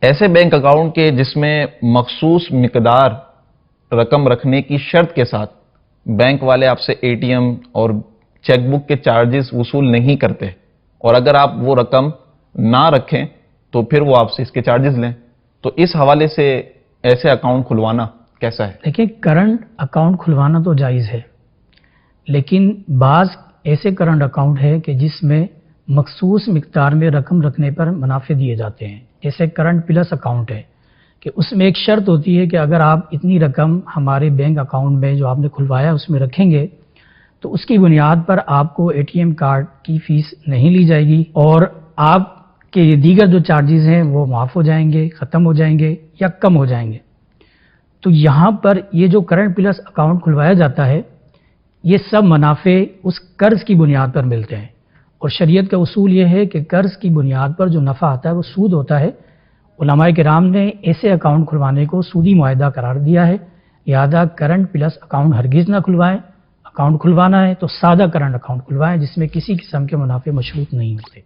ایسے bank account کے جس میں مخصوص مقدار رقم رکھنے کی شرط کے ساتھ بینک والے آپ سے اے ٹی ایم اور چیک بک کے چارجز وصول نہیں کرتے، اور اگر آپ وہ رقم نہ رکھیں تو پھر وہ آپ سے اس کے چارجز لیں، تو اس حوالے سے ایسے اکاؤنٹ کھلوانا کیسا ہے؟ دیکھیں، کرنٹ اکاؤنٹ کھلوانا تو جائز ہے، لیکن بعض ایسے کرنٹ اکاؤنٹ ہے کہ جس میں مخصوص مقدار میں رقم رکھنے پر منافع دیے جاتے ہیں، جیسے کرنٹ پلس اکاؤنٹ ہے کہ اس میں ایک شرط ہوتی ہے کہ اگر آپ اتنی رقم ہمارے بینک اکاؤنٹ میں جو آپ نے کھلوایا اس میں رکھیں گے تو اس کی بنیاد پر آپ کو اے ٹی ایم کارڈ کی فیس نہیں لی جائے گی، اور آپ کے دیگر جو چارجز ہیں وہ معاف ہو جائیں گے، ختم ہو جائیں گے یا کم ہو جائیں گے۔ تو یہاں پر یہ جو کرنٹ پلس اکاؤنٹ کھلوایا جاتا ہے، یہ سب منافع اس قرض کی بنیاد پر ملتے ہیں، اور شریعت کا اصول یہ ہے کہ قرض کی بنیاد پر جو نفع آتا ہے وہ سود ہوتا ہے۔ علماء کرام نے ایسے اکاؤنٹ کھلوانے کو سودی معاہدہ قرار دیا ہے، لہذا کرنٹ پلس اکاؤنٹ ہرگز نہ کھلوائیں۔ اکاؤنٹ کھلوانا ہے تو سادہ کرنٹ اکاؤنٹ کھلوائیں جس میں کسی قسم کے منافع مشروط نہیں ہوتے۔